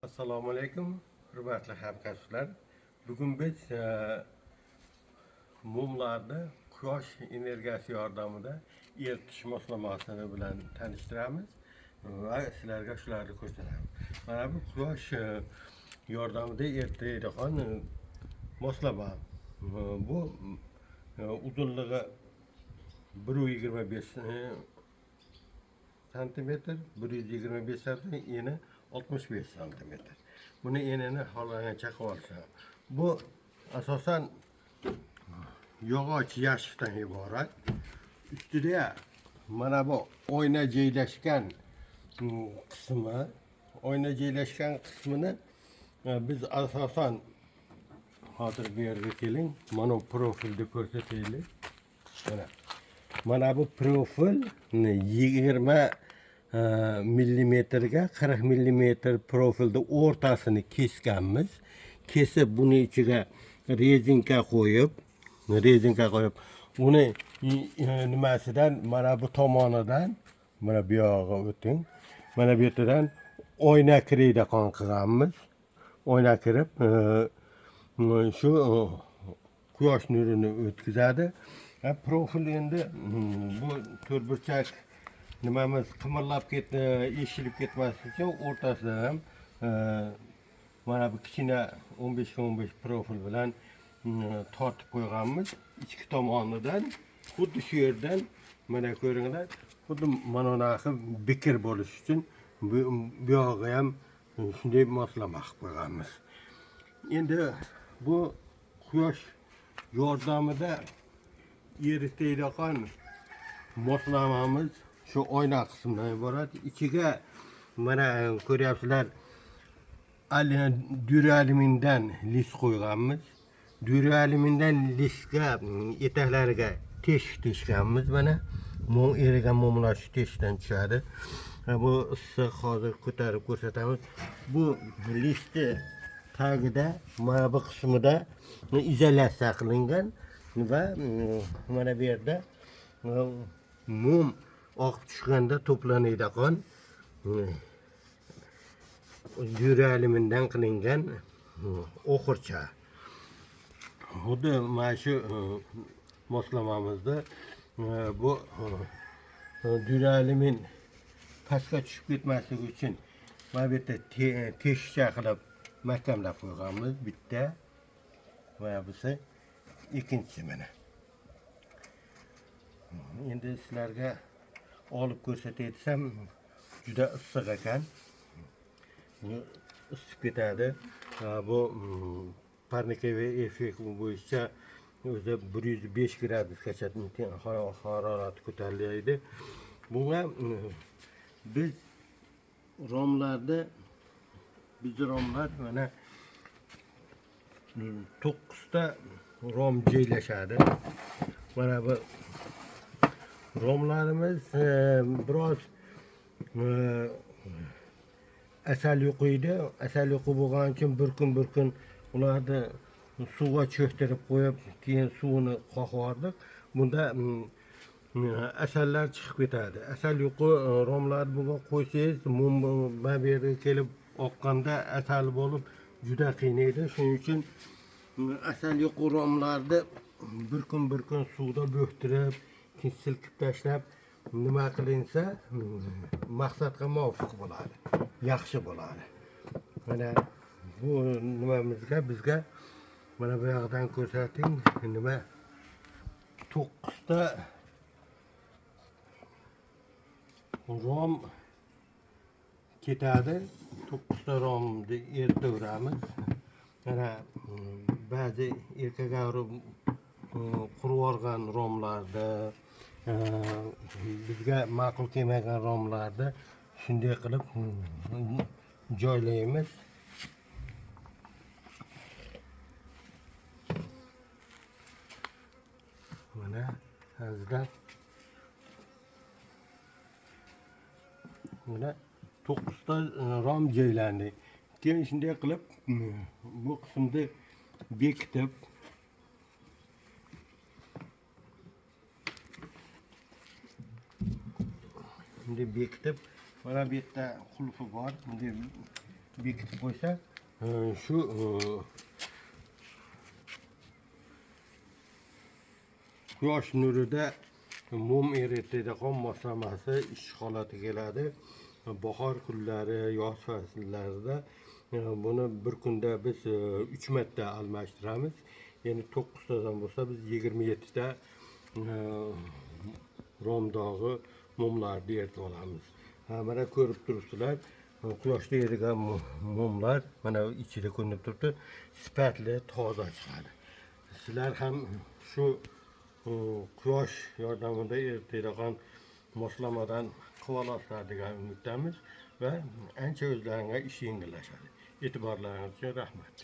Assalomu alaykum, hurmatli hamkasblar. Bugun biz mumlarni quyosh energiyasi yordamida eritish moslamasini bilan tanishtiramiz va sizlarga shularni ko'rsatamiz. Mana bu quyosh yordamida eritiladigan moslama. Bu uzunluğu 1,25 santimetr, 125 santimetr, eni 65 santimetr. Bunu enini halına çakıp alacağım. Bu asosan yog'och yashikdan iborat. Ustida mana bu oyna joylashgan qismi, oyna joylashgan qismini biz asosan hozir bu yerga keling, mana bu profilni ko'rsataylik. Mana bu profil 20 millimetrga 40 millimetr profilda o'rtasini kesganmiz. Kesib buni ichiga rezinka qo'yib, uni nimasidan mana bu tomonidan, mana bu yog'iga o'ting. Mana bu yerdan oyna kiradigan qilganmiz. Oyna kirib shu quyosh nurini o'tkazadi. Profil endi bu to'rtburchak nimamiz qimirlab eshilib ketmaslik uchun o'rtasida ham mana bu kichkina 15x15 profil bilan tortib qo'yganmiz. Ichki tomonidan xuddi shu yerdan mana ko'ringlar, xuddi mana bunaqa bikir bo'lish uchun bu yog'i ham shunday moslama qilib qo'yganmiz. Endi bu quyosh yordamida eritadigan moslamamiz şu oyna kısmından ibaret. İçiga mana ko'ryapsizlar, duralumindan lis qo'yganmiz. Duralumindan lisga etaklariga teshik teshganmiz. Mana mum erigan mumlar shu teshikdan tushadi. Bu issiq hozir ko'tarib ko'rsatamiz. Bu lisni tagida mana bu qismida izolyatsiya qilingan va mana bu yerda mum oqib tushganda to'planadigan duralumindan qilingan o'qircha. Xuddi mana shu moslamamizda bu duralumin pastga tushib ketmasligi uchun mana bu yerda teshikcha qilib mahkamlab qo'yganmiz. Bitta va busi ikkinchisi mana. Endi sizlarga olib ko'rsatay desam juda issiq ekan. Isib ketadi. Bu parnikoviy effekt bo'yicha o'zi 105 gradusgacha harorati ko'tariladi. Bunga biz romlar mana 9 ta rom joylashadi. Mana bu romlarimiz biroz asal yo'qiydi. Asal yo'qi bo'lgani uchun bir kun ularni suvga cho'ktirib qo'yib, keyin suvini qoqardik. Bunda asallar chiqib ketadi. Asal yo'qi romlar bunga qo'ysangiz, mana bu yerga kelib oqqanda asal bo'lib juda qiynaydi. Shuning uchun asal yo'qi romlarni bir kun suvda bo'ktirib, silkib tashlab nima qilinsa maqsadga muvofiq bo'ladi, yaxshi bo'ladi. Mana bu nimamizga bizga mana bu yoqdan ko'rsating, nima 9 ta rom ketadi. 9 ta romni eritaveramiz. Mana ba'zi erkakavri qurib olgan romlarda, bizga ma'qul kelmagan romlarda shunday qilib joylaymiz. Mana azizlar, mana 9 ta rom joylandi. Keyin shunday qilib bu qismni bekitib mana bu yerda qulfi bor. bekitib qo'ysa, shu quyosh nurida mum eritadigan moslamasi ish holati keladi. Bahor kunlari, yoz fasllarida buni bir kunda biz 3 marta almashtiramiz. Ya'ni 9 tadan bo'lsa biz 27 ta romdog'i mumlarni eritib olamiz. Mana ko'rib turibsizlar, quyoshda erigan mumlar mana ichida ko'rinib turibdi, sifatli, toza chiqadi. Sizlar ham shu quyosh yordamida eritilgan moslamadan qilib olasizlar degan umiddamiz va ancha o'zlaringizga ish yengillashadi. E'tiborlaringiz uchun rahmat.